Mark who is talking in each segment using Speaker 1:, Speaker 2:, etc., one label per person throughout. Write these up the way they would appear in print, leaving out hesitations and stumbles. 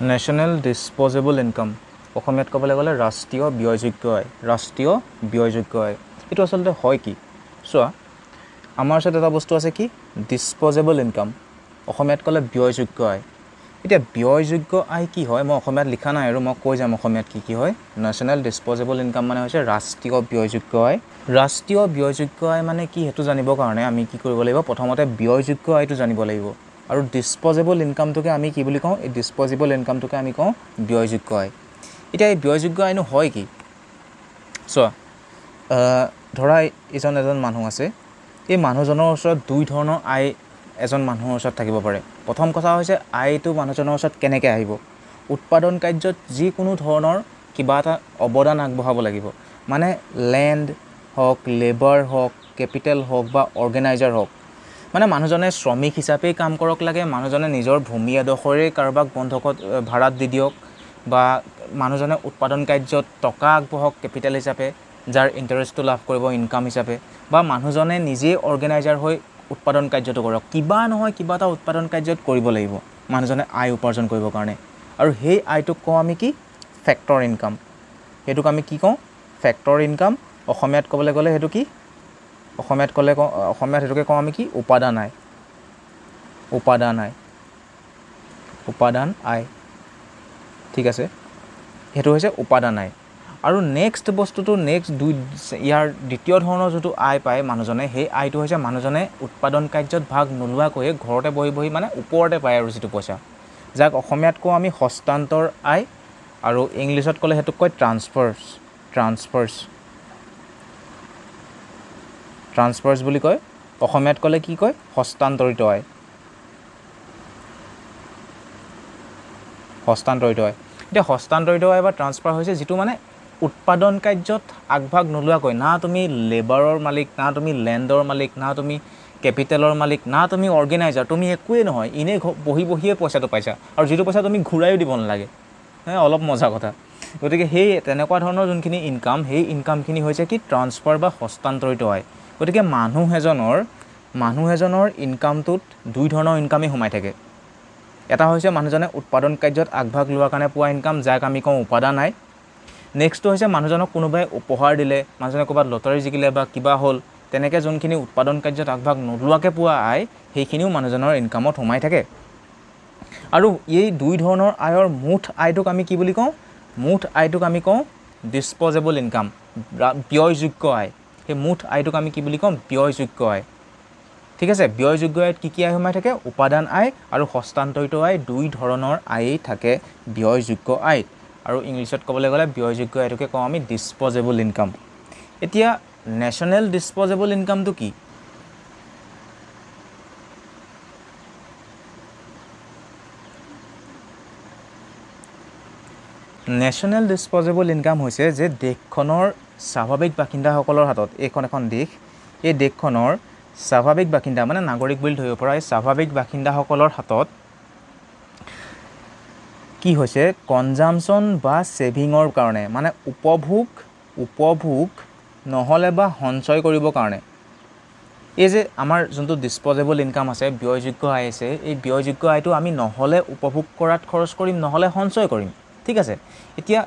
Speaker 1: National disposable income অসমীয়াত ক'বলৈ গ'লে ৰাষ্ট্ৰীয় ব্যয়যোগ্য আয় ৰাষ্ট্ৰীয় ব্যয়যোগ্য আয় এইটো আচলতে হয় কি চোৱা আমাৰ ওচৰত এটা বস্তু আছে কি ডিছপ'জেবল ইনকাম অসমীয়াত ক'লে ব্যয়যোগ্য আয় এতিয়া ব্যয়যোগ্য আয় কি হয় মই অসমীয়াত লিখা নাই আৰু মই কৈ যাম অসমীয়াত কি হয় নেশ্যনেল ডিছপ'জেবল ইনকাম মানে হৈছে ৰাষ্ট্ৰীয় ব্যয়যোগ্য আয় ৰাষ্ট্ৰীয় ব্যয়যোগ্য আয় মানে কি সেইটো জানিবৰ কাৰণে আমি কি কৰিব লাগিব প্ৰথমতে ব্যয়যোগ্য আয়টো জানিব লাগিব আৰু ডিছপ'জেবল ইনকামটোকে আমি কি বুলি কওঁ এই ডিছপ'জেবল ইনকামটোকে আমি কওঁ ব্যয়যোগ্য আয় এতিয়া এই ব্যয়যোগ্য আয়নো হয় কি চোৱা ধৰা এজন মানুহ আছে এই মানুহজনৰ ওচৰত দুই ধৰণৰ আয় এজন মানুহৰ ওচৰত থাকিব পাৰে প্ৰথম কথা হৈছে আয়টো মানুহজনৰ ওচৰত কেনেকৈ আহিব উৎপাদন কাৰ্যত যিকোনো ধৰণৰ কিবা এটা অৱদান আগবঢ়াব লাগিব মানে লেণ্ড হওক লেবাৰ হওক কেপিটেল হওক বা অৰ্গেনাইজাৰ হওক মানে মানুহজনে শ্ৰমিক হিচাপেই কাম কৰক লাগে মানুহজনে নিজৰ ভূমি এডোখৰেই কাৰোবাক বন্ধকত ভাড়াত দি দিয়ক বা মানুহজনে উৎপাদন কাৰ্যত টকা আগবঢ়াওক কেপিটেল হিচাপে যাৰ ইণ্টাৰেষ্টটো লাভ কৰিব ইনকাম হিচাপে বা মানুহজনে নিজেই অৰ্গেনাইজাৰ হৈ উৎপাদন কাৰ্যটো কৰক কিবা নহয় কিবা এটা উৎপাদন কাৰ্যত কৰিব লাগিব মানুহজনে আয় উপাৰ্জন কৰিবৰ কাৰণে আৰু সেই আয়টোক কওঁ আমি কি ফেক্টৰ ইনকাম সেইটোক আমি কি কওঁ ফেক্টৰ ইনকাম অসমীয়াত ক'বলৈ গ'লে সেইটো কি অসমীয়াত সেইটোকে কওঁ আমি কি উপাদান আয় উপাদান আয় ঠিক আছে সেইটো হৈছে উপাদান আয় আৰু নেক্সট বস্তুটো ইয়াৰ দ্বিতীয় ধৰণৰ যিটো আয় পায় মানুহজনে সেই আয়টো হৈছে মানুহজনে উৎপাদন কাৰ্যত ভাগ নোলোৱাকৈয়ে ঘৰতে বহি বহি মানে ওপৰতে পায় আৰু যিটো পইচা যাক অসমীয়াত কওঁ আমি হস্তান্তৰ আয় আৰু ইংলিছত ক'লে সেইটোক কয় ট্ৰান্সফাৰ্ছ বুলি কয় অসমীয়াত ক'লে কি কয় হস্তান্তৰিত আয় এতিয়া হস্তান্তৰিত আয় বা ট্ৰান্সফাৰ হৈছে যিটো মানে উৎপাদন কাৰ্যত আগভাগ নোলোৱাকৈ না তুমি লেবাৰৰ মালিক না তুমি লেণ্ডৰ মালিক না তুমি কেপিটেলৰ মালিক না তুমি অৰ্গেনাইজাৰ তুমি একোৱেই নহয় এনেই বহি বহিয়ে পইচাটো পাইছা আৰু যিটো পইচা তুমি ঘূৰায়ো দিব নালাগে অলপ মজা কথা গতিকে সেই তেনেকুৱা ধৰণৰ যোনখিনি ইনকাম সেই ইনকামখিনি হৈছে কি ট্ৰান্সফাৰ বা হস্তান্তৰিত আয় গতিকে মানুহ এজনৰ ইনকামটোত দুই ধৰণৰ ইনকামেই সোমাই থাকে এটা হৈছে মানুহজনে উৎপাদন কাৰ্যত আগভাগ লোৱাৰ কাৰণে পোৱা ইনকাম যাক আমি কওঁ উপাদান আয় নেক্সটটো হৈছে মানুহজনক কোনোবাই উপহাৰ দিলে মানুহজনে ক'ৰবাত লটাৰী জিকিলে বা কিবা হ'ল তেনেকৈ যোনখিনি উৎপাদন কাৰ্যত আগভাগ নোলোৱাকৈ পোৱা আয় সেইখিনিও মানুহজনৰ ইনকামত সোমাই থাকে আৰু এই দুই ধৰণৰ আয়ৰ মুঠ আয়টোক আমি কি বুলি কওঁ ডিছপ'জেবল ইনকাম ব্যয়যোগ্য আয় সেই মুঠ আয়টোক আমি কি বুলি কওঁ ব্যয়যোগ্য আয় ঠিক আছে ব্যয়যোগ্য আয়ত কি আয় সোমাই থাকে উপাদান আয় আৰু হস্তান্তৰিত আয় দুই ধৰণৰ আয়েই থাকে ব্যয়যোগ্য আয়ত আৰু ইংলিছত ক'বলৈ গ'লে ব্যয়যোগ্য আয়টোকে কওঁ আমি ডিছপ'জেবল ইনকাম এতিয়া নেশ্যনেল ডিছপ'জেবল ইনকামটো কি নেশ্যনেল ডিছপ'জেবল ইনকাম হৈছে যে দেশখনৰ স্বাভাৱিক বাসিন্দাসকলৰ হাতত এইখন এখন দেশ এই দেশখনৰ স্বাভাৱিক বাসিন্দা মানে নাগৰিক বুলি ধৰিব পৰা এই স্বাভাৱিক বাসিন্দাসকলৰ হাতত কি হৈছে কনজামশ্যন বা ছেভিঙৰ কাৰণে মানে উপভোগ নহ'লে বা সঞ্চয় কৰিবৰ কাৰণে এই যে আমাৰ যোনটো ডিছপ'জেবল ইনকাম আছে ব্যয়যোগ্য আয় আছে এই ব্যয়যোগ্য আয়টো আমি নহ'লে উপভোগ কৰাত খৰচ কৰিম নহ'লে সঞ্চয় কৰিম ঠিক আছে এতিয়া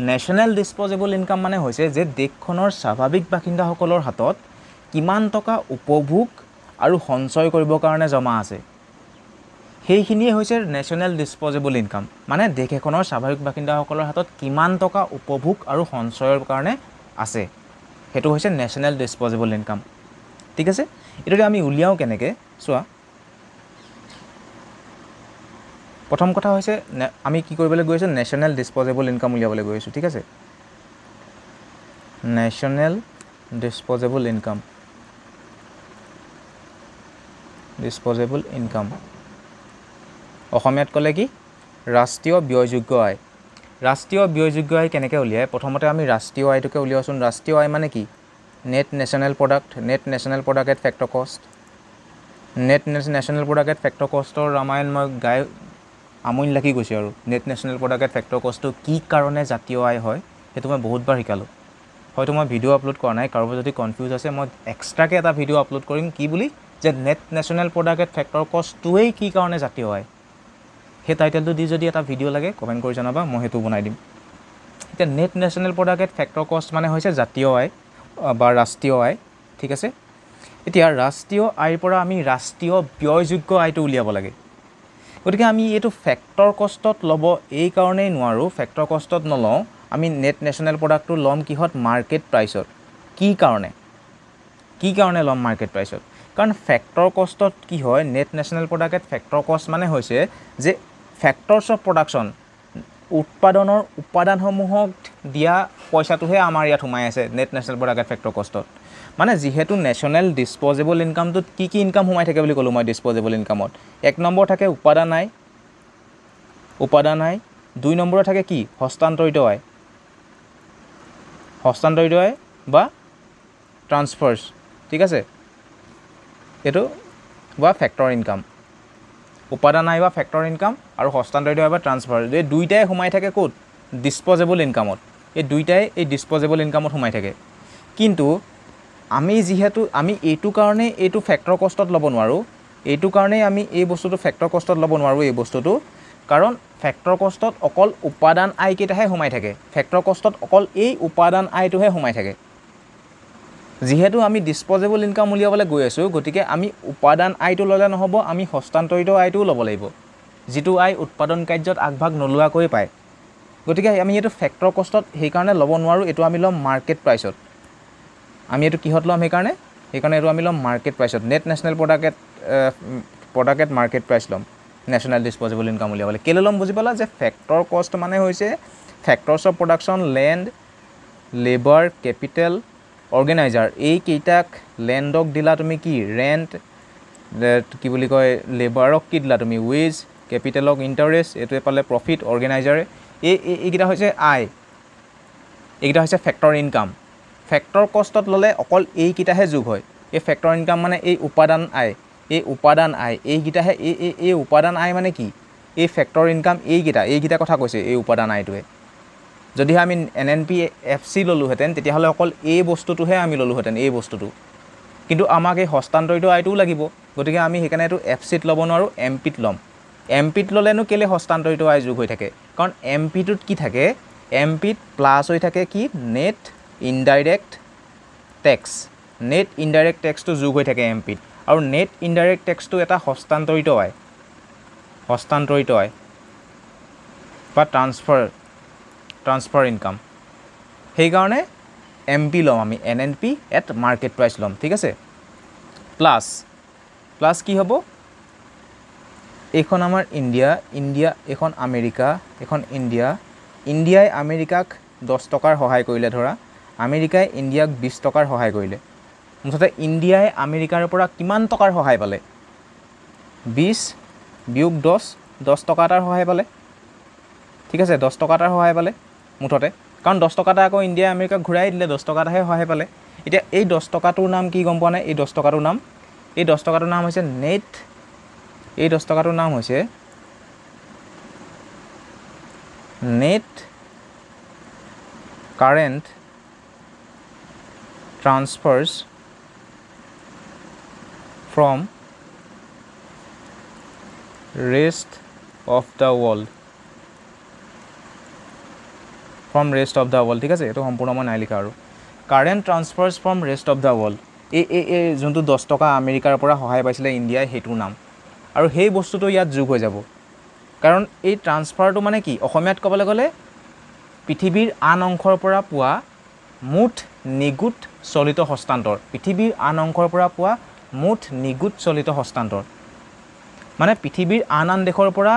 Speaker 1: নেশ্যনেল ডিছপ'জেবল ইনকাম মানে হৈছে যে দেশখনৰ স্বাভাৱিক বাসিন্দাসকলৰ হাতত কিমান টকা উপভোগ আৰু সঞ্চয় কৰিবৰ কাৰণে জমা আছে সেইখিনিয়ে হৈছে নেশ্যনেল ডিছপ'জেবল ইনকাম মানে দেশ এখনৰ স্বাভাৱিক বাসিন্দাসকলৰ হাতত কিমান টকা উপভোগ আৰু সঞ্চয়ৰ কাৰণে আছে সেইটো হৈছে নেশ্যনেল ডিছপ'জেবল ইনকাম ঠিক আছে এইটো আমি উলিয়াওঁ কেনেকৈ চোৱা প্ৰথম কথা হৈছে আমি কি কৰিবলৈ গৈ আছোঁ নেশ্যনেল ডিছপ'জেবল ইনকাম উলিয়াবলৈ গৈ আছোঁ ঠিক আছে নেশ্যনেল ডিছপ'জেবল ইনকাম অসমীয়াত ক'লে কি ৰাষ্ট্ৰীয় ব্যয়যোগ্য আয় ৰাষ্ট্ৰীয় ব্যয়যোগ্য আয় কেনেকৈ উলিয়ায় প্ৰথমতে আমি ৰাষ্ট্ৰীয় আয়টোকে উলিয়াওঁচোন ৰাষ্ট্ৰীয় আয় মানে কি net national product at factor কষ্টৰ ৰামায়ণ মই গাই আমনি লাগি গৈছে আৰু net national product at factor কষ্টটো কি কাৰণে জাতীয় আয় হয় সেইটো মই বহুতবাৰ শিকালোঁ হয়তো মই ভিডিঅ' আপলোড কৰা নাই কাৰোবাৰ যদি কনফিউজ আছে মই এক্সট্ৰাকৈ এটা ভিডিঅ' আপলোড কৰিম কি বুলি যে net national product at factor কষ্টটোৱেই কি কাৰণে জাতীয় আয় সেই টাইটেলটো দি যদি এটা ভিডিঅ' লাগে কমেণ্ট কৰি জনাবা, মই সেইটো বনাই দিম। এতিয়া net national product at factor cost মানে হৈছে জাতীয় আয় বা ৰাষ্ট্ৰীয় আয়, ঠিক আছে। এতিয়া ৰাষ্ট্ৰীয় আয়ৰ পৰা আমি ৰাষ্ট্ৰীয় ব্যয়যোগ্য আয়টো উলিয়াব লাগে। গতিকে আমি এইটো ফেক্টৰ কষ্টত ল'ব এই কাৰণেই নোৱাৰোঁ, ফেক্টৰ কষ্টত নলওঁ, আমি নেট নেশ্যনেল প্ৰডাক্টটো ল'ম কিহত? মাৰ্কেট প্ৰাইচত। কি কাৰণে ল'ম মাৰ্কেট প্ৰাইচত? কাৰণ ফেক্টৰ কষ্টত কি হয়, net national product at factor cost মানে হৈছে যে ফেক্টৰছ অফ প্ৰডাকশ্যন, উৎপাদনৰ উপাদানসমূহক দিয়া পইচাটোহে আমাৰ ইয়াত সোমাই আছে net national product at factor কষ্টত। মানে যিহেতু নেশ্যনেল ডিছপ'জেবল ইনকামটোত কি ইনকাম সোমাই থাকে বুলি ক'লোঁ মই ডিছপ'জেবল ইনকামত? 1 নম্বৰ থাকে উপাদান আয়, 2 নম্বৰত থাকে কি? হস্তান্তৰিত আয় বা ট্ৰান্সফাৰ্ছ, ঠিক আছে, এইটো বা ফেক্টৰ ইনকাম। উপাদান আয় বা ফেক্টৰ ইনকাম আৰু হস্তান্তৰিত আয় বা ট্ৰান্সফাৰ, এই দুইটাই সোমাই থাকে ক'ত? ডিছপ'জেবল ইনকামত। এই দুইটাই এই ডিছপ'জেবল ইনকামত সোমাই থাকে। কিন্তু আমি এইটো কাৰণে এইটো ফেক্টৰ কষ্টত ল'ব নোৱাৰোঁ, এইটো কাৰণেই আমি এই বস্তুটো ফেক্টৰ কষ্টত ল'ব নোৱাৰোঁ এই বস্তুটো, কাৰণ ফেক্টৰ কষ্টত অকল উপাদান আয়কেইটাহে সোমাই থাকে। ফেক্টৰ কষ্টত অকল এই উপাদান আয়টোহে সোমাই থাকে। যিহেতু আমি ডিছপ'জেবল ইনকাম উলিয়াবলৈ গৈ আছোঁ, গতিকে আমি উপাদান আয়টো ল'লে নহ'ব, আমি হস্তান্তৰিত আয়টোও ল'ব লাগিব, যিটো আয় উৎপাদন কাৰ্যত আগভাগ নোলোৱাকৈ পায়। গতিকে আমি এইটো ফেক্টৰ কষ্টত সেইকাৰণে ল'ব নোৱাৰোঁ, এইটো আমি ল'ম মাৰ্কেট প্ৰাইচত। আমি এইটো কিহত ল'ম? সেইকাৰণে এইটো আমি ল'ম মাৰ্কেট প্ৰাইচত। Net national product at market price ল'ম নেশ্যনেল ডিছপ'জেবল ইনকাম উলিয়াবলৈ। কেলৈ ল'ম বুজি পালা? যে ফেক্টৰ কষ্ট মানে হৈছে factors of production, land, labour, capital, organiser, এইকেইটাক লেণ্ডক দিলা তুমি কি? ৰেণ্ট, কি বুলি কয়, লেবাৰক কি দিলা তুমি? ৱেজ, কেপিটেলক ইণ্টাৰেষ্ট, এইটোৱে পালে প্ৰফিট, অৰ্গেনাইজাৰে, এইকেইটা হৈছে আয়, এইকেইটা হৈছে ফেক্টৰ ইনকাম। ফেক্টৰ কষ্টত ল'লে অকল এইকেইটাহে যোগ হয়। এই ফেক্টৰ ইনকাম মানে এই উপাদান আয়, এইকেইটাহে, এই উপাদান আয় মানে কি? এই ফেক্টৰ ইনকাম এইকেইটা কথা কৈছে এই উপাদান আয়টোৱে। যদিহে আমি NNP-FC ল'লোহেঁতেন তেতিয়াহ'লে অকল এই বস্তুটোহে আমি ল'লোহেঁতেন, এই বস্তুটো। কিন্তু আমাক এই হস্তান্তৰিত আয়টোও লাগিব, গতিকে আমি সেইকাৰণে এইটো FCত ল'ব নোৱাৰোঁ, MPত ল'ম। MPত ল'লেনো কেলৈ হস্তান্তৰিত আয় যোগ হৈ থাকে? কাৰণ MPটোত কি থাকে? MPত প্লাছ হৈ থাকে কি? Net indirect tax. Net indirect টেক্সটো যোগ হৈ থাকে MPত। আৰু নেট ইনডাইৰেক্ট টেক্সটো এটা হস্তান্তৰিত আয় বা ট্ৰান্সফাৰ ইনকাম। সেইকাৰণে MP ল'ম আমি, NNP এট মাৰ্কেট প্ৰাইচ ল'ম, ঠিক আছে। প্লাছ কি হ'ব? এইখন আমাৰ ইণ্ডিয়া, এইখন আমেৰিকা, এইখন ইণ্ডিয়াই আমেৰিকাক 10 টকাৰ সহায় কৰিলে, ধৰা আমেৰিকাই ইণ্ডিয়াক 20 টকাৰ সহায় কৰিলে। মুঠতে ইণ্ডিয়াই আমেৰিকাৰ পৰা কিমান টকাৰ সহায় পালে? 20 বিয়োগ 10 টকা এটাৰ সহায় পালে, ঠিক আছে, 10 টকা এটাৰ সহায় পালে মুঠতে। কাৰণ 10 টকা এটা আকৌ ইণ্ডিয়াই আমেৰিকাক ঘূৰাই দিলে, 10 টকা এটাহে সহায় পালে। এতিয়া এই 10 টকাটোৰ নাম কি গম পোৱা নাই? এই 10 টকাটোৰ নাম হৈছে নেট, এই 10 টকাটোৰ নাম হৈছে net current transfers from rest of the world, ঠিক আছে। এইটো সম্পূৰ্ণ মই নাই লিখা। আৰু current transfers from rest of the world, এই যোনটো 10 টকা আমেৰিকাৰ পৰা সহায় পাইছিলে ইণ্ডিয়াই, সেইটোৰ নাম। আৰু সেই বস্তুটো ইয়াত যোগ হৈ যাব, কাৰণ এই ট্ৰান্সফাৰটো মানে কি? অসমীয়াত ক'বলৈ গ'লে পৃথিৱীৰ আন অংশৰ পৰা পোৱা মুঠ নিগুট চলিত হস্তান্তৰ। পৃথিৱীৰ আন অংশৰ পৰা পোৱা মুঠ নিগুট চলিত হস্তান্তৰ মানে পৃথিৱীৰ আন দেশৰ পৰা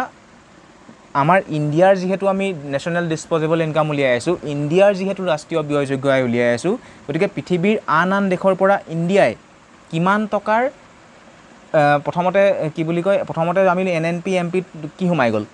Speaker 1: আমাৰ ইণ্ডিয়াৰ যিহেতু আমি নেশ্যনেল ডিছপ'জেবল ইনকাম উলিয়াই আছোঁ, ইণ্ডিয়াৰ যিহেতু ৰাষ্ট্ৰীয় ব্যয়যোগ্য আয় উলিয়াই আছোঁ, গতিকে পৃথিৱীৰ আন দেশৰ পৰা ইণ্ডিয়াই কিমান টকাৰ প্ৰথমতে কি বুলি কয়, প্ৰথমতে আমি NNP MPত কি সোমাই গ'ল?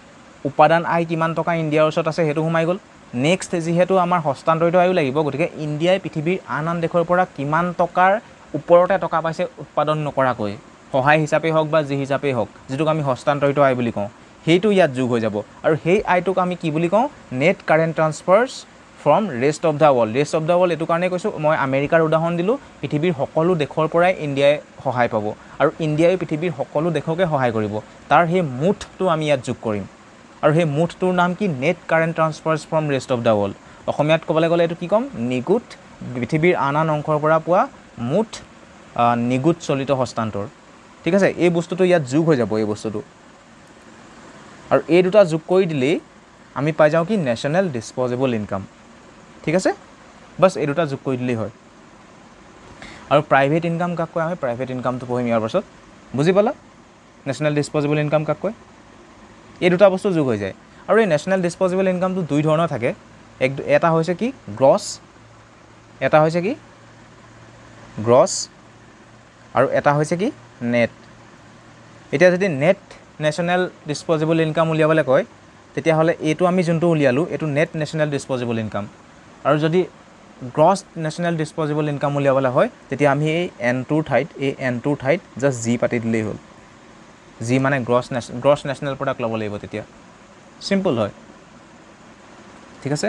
Speaker 1: উপাদান আয় কিমান টকা ইণ্ডিয়াৰ ওচৰত আছে সেইটো সোমাই গ'ল। নেক্সট যিহেতু আমাৰ হস্তান্তৰিত আয়ো লাগিব, গতিকে ইণ্ডিয়াই পৃথিৱীৰ আন দেশৰ পৰা কিমান টকাৰ ওপৰতে টকা পাইছে উৎপাদন নকৰাকৈ, সহায় হিচাপেই হওক বা যি হিচাপেই হওক, যিটোক আমি হস্তান্তৰিত আয় বুলি কওঁ, সেইটো ইয়াত যোগ হৈ যাব। আৰু সেই আয়টোক আমি কি বুলি কওঁ? Net current transfers from rest of the world. Rest of the world এইটো কাৰণেই কৈছোঁ, মই আমেৰিকাৰ উদাহৰণ দিলোঁ, পৃথিৱীৰ সকলো দেশৰ পৰাই ইণ্ডিয়াই সহায় পাব আৰু ইণ্ডিয়াই পৃথিৱীৰ সকলো দেশকে সহায় কৰিব, তাৰ সেই মুঠটো আমি ইয়াত যোগ কৰিম। আৰু সেই মুঠটোৰ নাম কি net current transfers from rest of the world অসমীয়াত ক'বলৈ গ'লে এইটো কি ক'ম নিগুট পৃথিৱীৰ আন আন অংশৰ পৰা পোৱা মুঠ নিগুট চলিত হস্তান্তৰ ঠিক আছে এই বস্তুটো ইয়াত যোগ হৈ যাব এই বস্তুটো আৰু এই দুটা যোগ কৰি দিলেই আমি পাই যাওঁ কি নেশ্যনেল ডিছপ'জেবল ইনকাম ঠিক আছে বাছ এই দুটা যোগ কৰি দিলেই হয় আৰু প্ৰাইভেট ইনকাম কাক কয় আমি প্ৰাইভেট ইনকামটো পঢ়িম ইয়াৰ পাছত বুজি পালা নেশ্যনেল ডিছপ'জেবল ইনকাম কাক কয় এই দুটা বস্তু যোগ হৈ যায় আৰু এই নেশ্যনেল ডিছপ'জেবল ইনকামটো দুই ধৰণৰ থাকে এটা হৈছে কি গ্ৰছ এটা হৈছে কি গ্ৰছ আৰু এটা হৈছে কি নেট এতিয়া যদি নেট নেশ্যনেল ডিছপ'জেবল ইনকাম উলিয়াবলৈ কয় তেতিয়াহ'লে এইটো আমি যোনটো উলিয়ালোঁ এইটো নেট নেশ্যনেল ডিছপ'জেবল ইনকাম আৰু যদি গ্ৰছ নেশ্যনেল ডিছপ'জেবল ইনকাম উলিয়াবলৈ হয় তেতিয়া আমি এই এনটোৰ ঠাইত জাষ্ট জি পাতি দিলেই হ'ল জি মানে গ্ৰছ নেশ্যনেল প্ৰডাক্ট ল'ব লাগিব তেতিয়া চিম্পল হয় ঠিক আছে